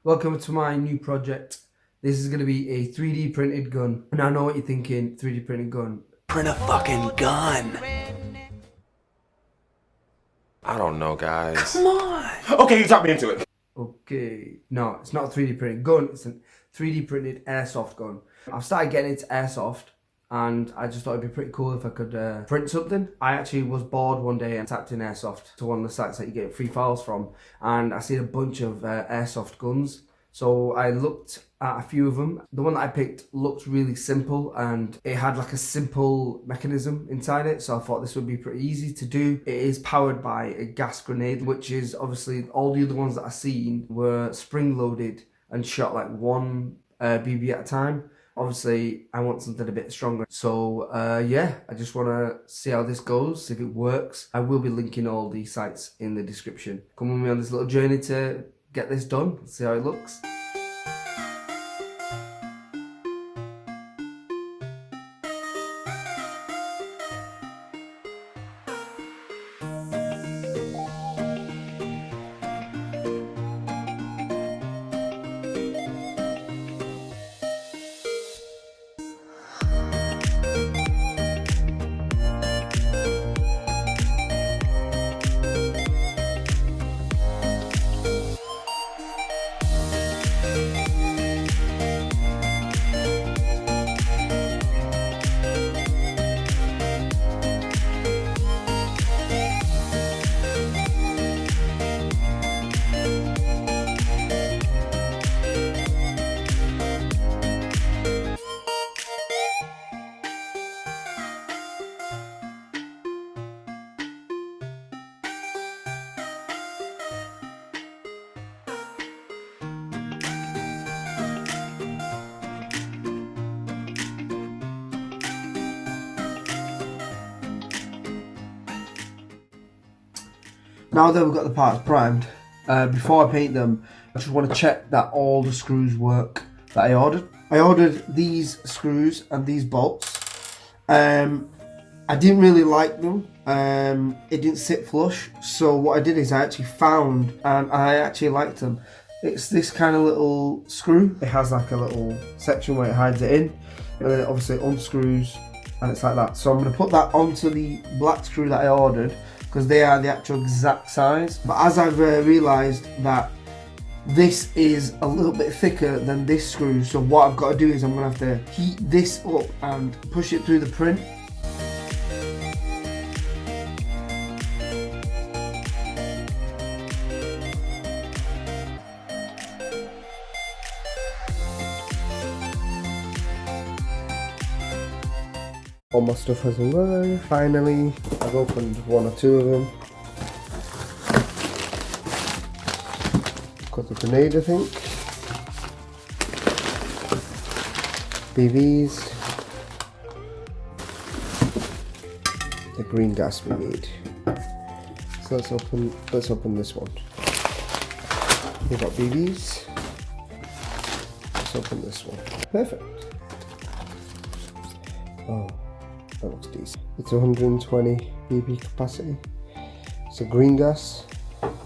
Welcome to my new project. This is going to be a 3D printed gun. And I know what you're thinking, 3D printed gun. Print a fucking gun. I don't know, guys. Come on. Okay, you talked me into it. Okay, no, it's not a 3D printed gun. It's a 3D printed airsoft gun. I've started getting into airsoft and I just thought it'd be pretty cool if I could print something. I actually was bored one day and tapped in airsoft to one of the sites that you get free files from, and I seen a bunch of airsoft guns. So I looked at a few of them. The one that I picked looked really simple and it had like a simple mechanism inside it. So I thought this would be pretty easy to do. It is powered by a gas grenade, which is obviously all the other ones that I've seen were spring loaded and shot like one BB at a time. Obviously, I want something a bit stronger. So yeah, I just want to see how this goes, see if it works. I will be linking all the sites in the description. Come with me on this little journey to get this done, see how it looks. Now that we've got the parts primed, before I paint them, I just want to check that all the screws work that I ordered. I ordered these screws and these bolts. I didn't really like them. It didn't sit flush. So what I did is I actually found, and I actually liked them. It's this kind of little screw. It has like a little section where it hides it in, and then it obviously unscrews, and it's like that. So I'm going to put that onto the black screw that I ordered, because they are the actual exact size. But as I've realised that this is a little bit thicker than this screw, so what I've got to do is I'm going to have to heat this up and push it through the print. All my stuff has arrived. Finally, I've opened one or two of them. Got the grenade, I think. BVs. The green gas we need. So let's open this one. We've got BVs. Let's open this one. Perfect. Oh. That looks decent. It's 120 BB capacity. It's a green gas,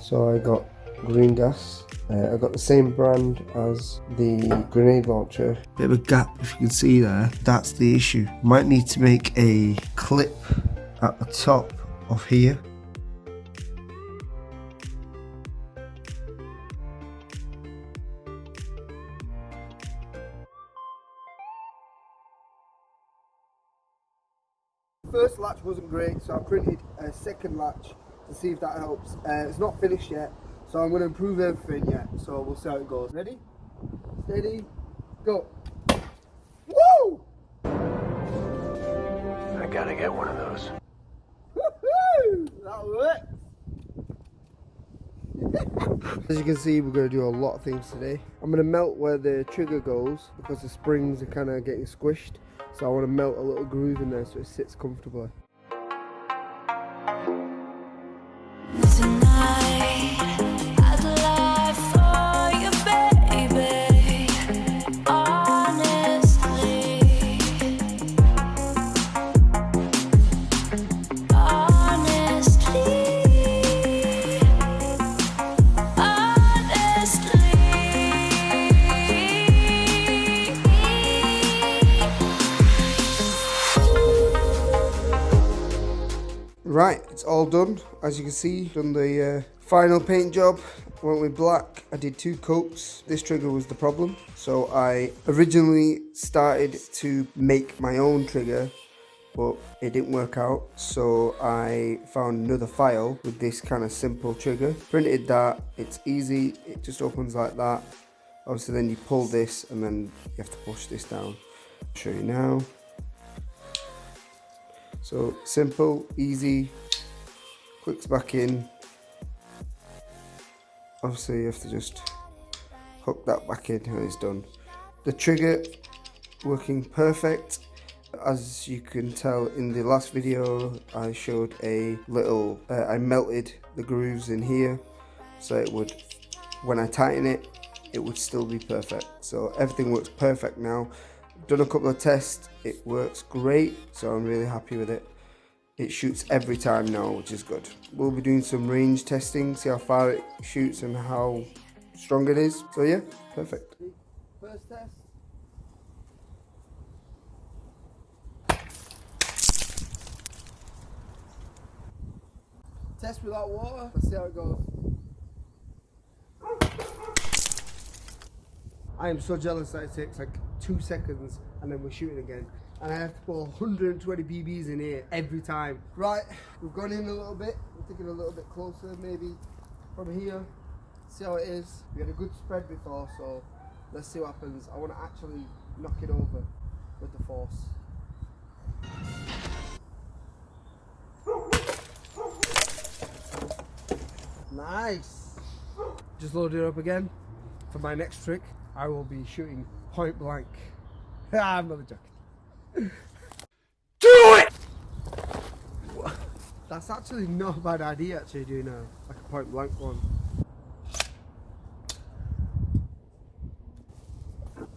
so I got green gas. I got the same brand as the grenade launcher. Bit of a gap, if you can see there. That's the issue. Might need to make a clip at the top of here. First latch wasn't great, so I printed a second latch to see if that helps. It's not finished yet, so I'm going to improve everything yet, so we'll see how it goes. Ready? Steady, go. Woo! I gotta get one of those. Woohoo! That works! As you can see, we're going to do a lot of things today. I'm going to melt where the trigger goes because the springs are kind of getting squished. So I want to melt a little groove in there so it sits comfortably. Honestly Right, it's all done. As you can see, done the final paint job. Went with black. I did 2 coats. This trigger was the problem. So I originally started to make my own trigger, but it didn't work out. So I found another file with this kind of simple trigger. Printed that. It's easy. It just opens like that. Obviously then you pull this and then you have to push this down. I'll show you now. So simple, easy, clicks back in. Obviously you have to just hook that back in and it's done. The trigger working perfect. As you can tell in the last video, I showed a little, I melted the grooves in here so it would, when I tighten it, it would still be perfect. So everything works perfect now. Done a couple of tests, it works great, so I'm really happy with it. It shoots every time now, which is good. We'll be doing some range testing, see how far it shoots and how strong it is. So yeah, perfect. First test. Test without water, let's see how it goes. I am so jealous that it takes like 2 seconds and then we're shooting again. And I have to put 120 BBs in here every time. Right, we've gone in a little bit. We're thinking a little bit closer, maybe from here. See how it is. We had a good spread before, so let's see what happens. I want to actually knock it over with the force. Nice. Just load it up again for my next trick. I will be shooting point blank. I'm not joking. Do it! That's actually not a bad idea, actually, doing like a point blank one. I'm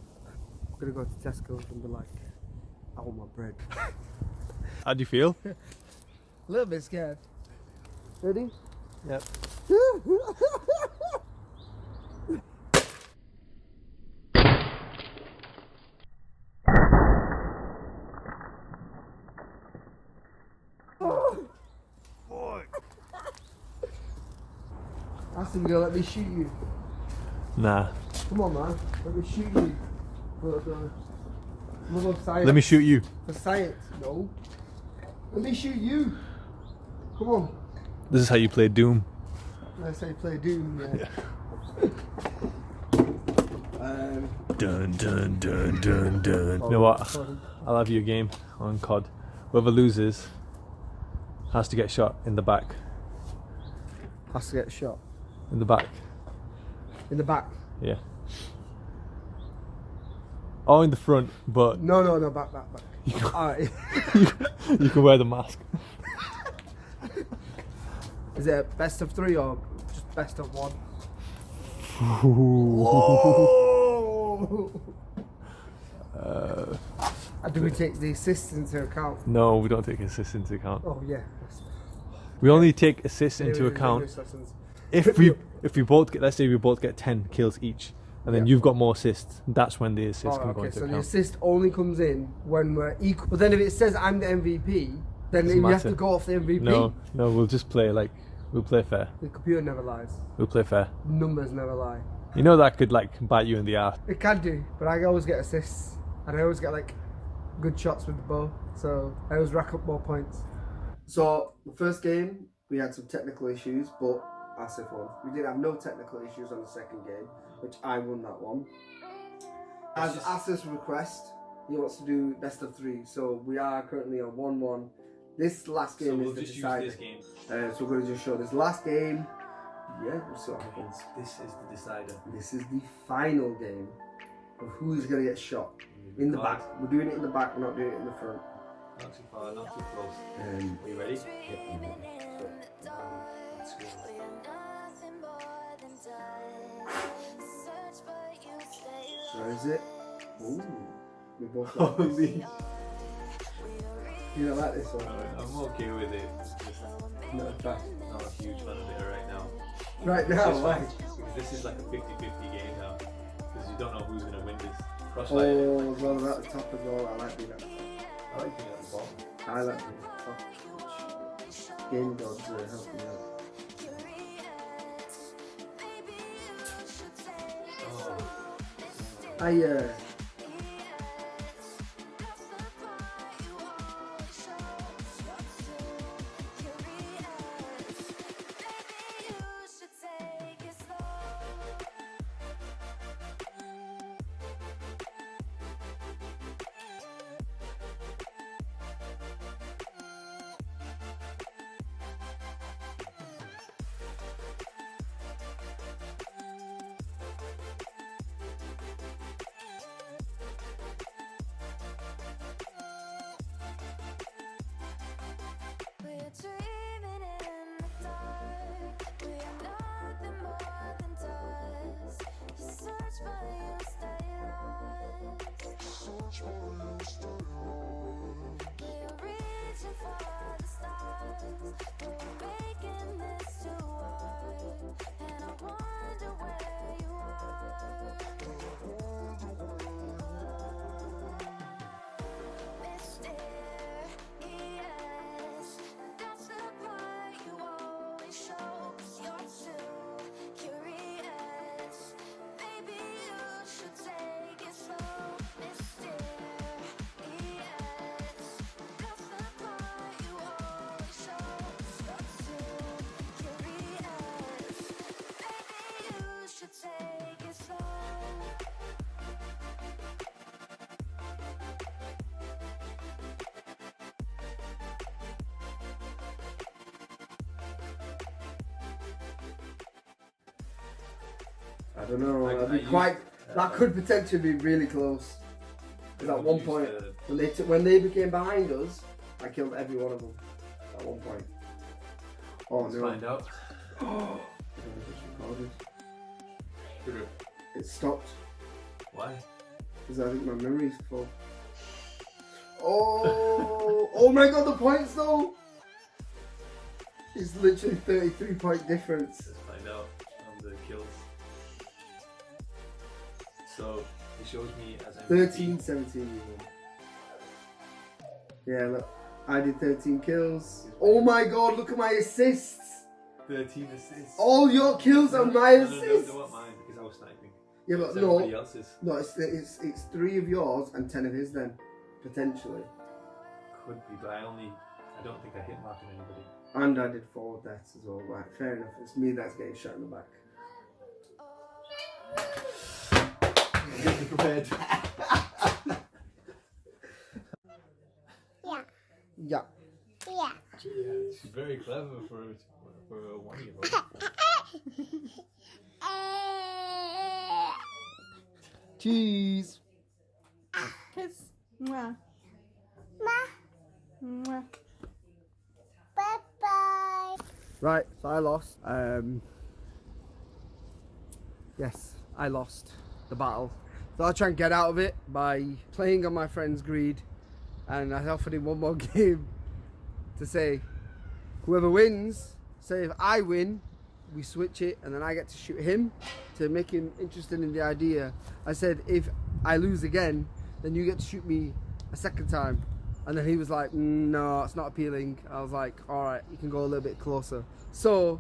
gonna go to Tesco's and be like, I want my bread. How do you feel? A little bit scared. Ready? Yep. Aston, girl, let me shoot you. Nah. Come on, man. Let me shoot you. For the love of science. Let me shoot you. For science, no. Let me shoot you. Come on. This is how you play Doom. Let's say play Doom, yeah. Dun dun dun dun dun. You know what? I'll have you a game on COD. Whoever loses has to get shot in the back. Has to get shot. In the back. In the back? Yeah. Or in the front, but No, back. you can, Alright. you can wear the mask. Is it a best of 3 or just best of 1? Do we take the assists into account? No, we don't take assists into account. Oh yeah. We only take assists into account if we both get, let's say we both get 10 kills each, and then you've got more assists. That's when the assists can go into so account. the assist only comes in when we're equal. But then if it says I'm the MVP, then Doesn't you have matter. to go off the MVP. No, we'll just play like, we'll play fair. The computer never lies. We'll play fair. Numbers never lie. You know that could like bite you in the ass. It can do, but I always get assists, and I always get like good shots with the bow, so I always rack up more points. So the first game we had some technical issues, but Asif won. We didn't have no technical issues on the second game, which I won that one. As Asif's request, he wants to do best of 3, so we are currently on 1-1. This last game is the decider. So we're going to just show this last game. Yeah, we'll see what happens. This is the decider. This is the final game of who's going to get shot. In the back. We're doing it in the back, we're not doing it in the front. Not too far, not too close. Are you ready? Let's go. Where is it? Ooh, we both like this. You don't like this one? I'm okay with it. No, it's bad. Not a huge fan of it right now. Right now, why? Because this is like a 50-50 game now. Because you don't know who's going to win this. Crossfire. Oh, well, at the top as well. I like being at the top. I like being at the bottom. I like being at the top. gaming gods helping me out. I don't know. That could potentially be really close. Because at one point, when they became behind us, I killed every one of them. At one point. Oh Let's no! find out. Oh, it stopped. Why? Because I think my memory's full. Oh! Oh my god, the points though! It's literally 33-point difference. Let's find out on the kills. So it shows me as I'm 13, 17 you won. Yeah, look. I did 13 kills. Oh my god, look at my assists! 13 assists. All your kills are my assists! No, they weren't mine because I was sniping. Yeah, but It's no. everybody else's. No, it's 3 of yours and 10 of his then. Potentially. Could be, but I don't think I hit marking anybody. And I did 4 deaths as well. Right, fair enough. It's me that's getting shot in the back. Get prepared. Yeah. Yeah. She's very clever for a 1-year-old. Cheese. Kiss. Mwah. Mwah. Bye-bye. Right, so I lost. Yes, I lost the battle. So I'll try and get out of it by playing on my friend's greed. And I offered him one more game to say, whoever wins, say if I win, we switch it and then I get to shoot him to make him interested in the idea. I said, if I lose again, then you get to shoot me a second time. And then he was like, no, it's not appealing. I was like, all right, you can go a little bit closer. So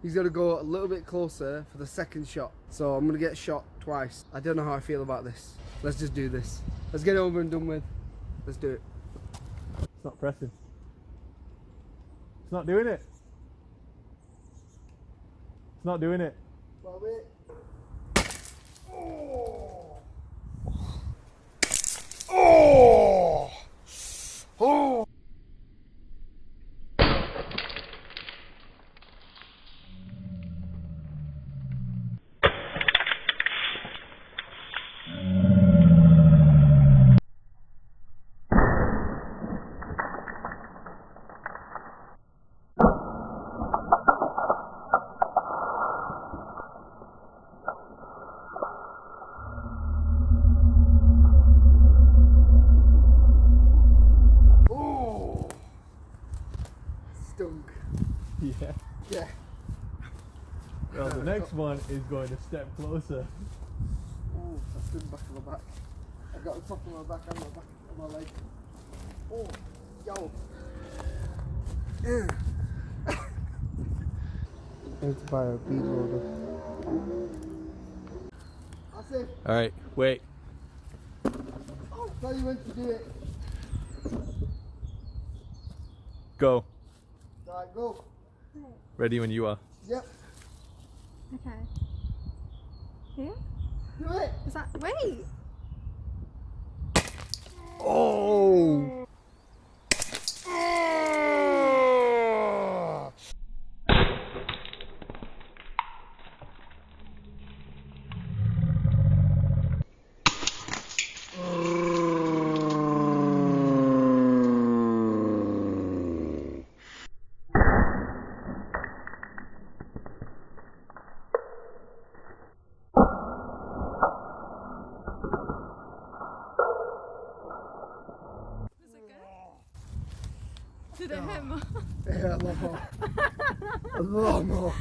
he's gonna go a little bit closer for the second shot. So I'm gonna get shot twice. I don't know how I feel about this. Let's just do this. Let's get it over and done with. Let's do it. It's not pressing. It's not doing it. It's not doing it. Well, wait. Oh! Oh! Oh! Stunk. Yeah. Yeah. Well, the next one is going a step closer. Oh, I stood back on my back. I got the top of my back and my back of my leg. Oh, yo. need to buy a bead loader. That's it. Alright, wait. I'll tell you when to do it. Go. Right, go. Ready when you are. Yep. Okay. Yeah? Do it. Is that. Wait! Oh! Did it hit more? Yeah, a lot more. A lot more.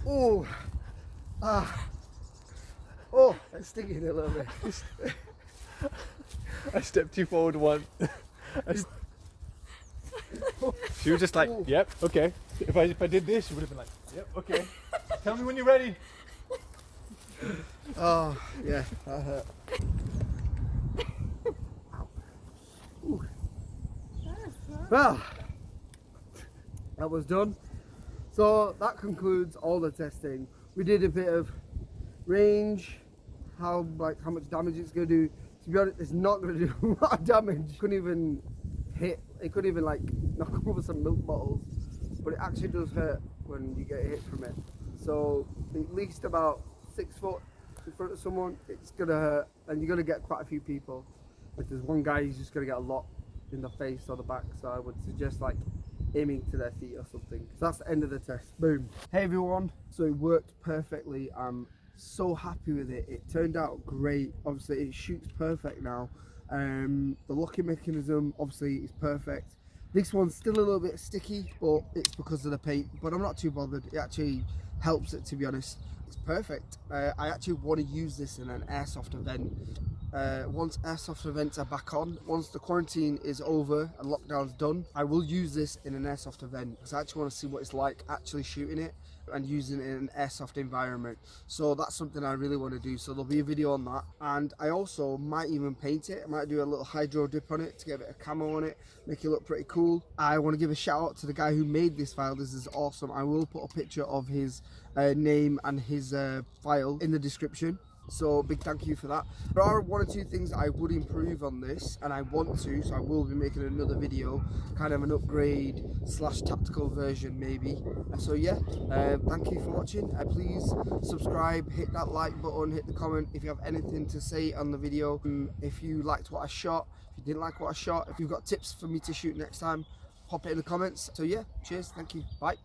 Oh. Ah. Oh, it's stinging a little bit. I stepped you forward once. She was just like, yep, okay. If I did this, she would have been like, yep, okay. Tell me when you're ready. Oh, yeah, that hurt. Ooh. Well, that was done. So that concludes all the testing. We did a bit of range, how much damage it's going to do. To be honest, it's not going to do a lot of damage. Couldn't even hit. It couldn't even like knock over some milk bottles. But it actually does hurt when you get hit from it. So at least about 6 foot in front of someone, it's gonna hurt, and you're gonna get quite a few people. If there's one guy, he's just gonna get a lot in the face or the back. So I would suggest like aiming to their feet or something. So that's the end of the test. Boom. Hey everyone. So it worked perfectly. I'm so happy with it. It turned out great. Obviously it shoots perfect now. The locking mechanism obviously is perfect. This one's still a little bit sticky, but it's because of the paint, but I'm not too bothered. It actually helps it, to be honest. It's perfect. I actually want to use this in an airsoft event. Once airsoft events are back on, once the quarantine is over and lockdown's done, I will use this in an airsoft event because I actually want to see what it's like actually shooting it and using it in an airsoft environment. So that's something I really want to do. So there'll be a video on that, and I also might even paint it. I might do a little hydro dip on it to get a bit of camo on it, make it look pretty cool. I want to give a shout out to the guy who made this file. This is awesome. I will put a picture of his name and his file in the description. So big thank you for that. There are 1 or 2 things that I would improve on this, and I want to, so I will be making another video, kind of an upgrade / tactical version maybe. So yeah, thank you for watching. Please subscribe, hit that like button, hit the comment if you have anything to say on the video. If you liked what I shot, if you didn't like what I shot, if you've got tips for me to shoot next time, pop it in the comments. So yeah, cheers, thank you, bye.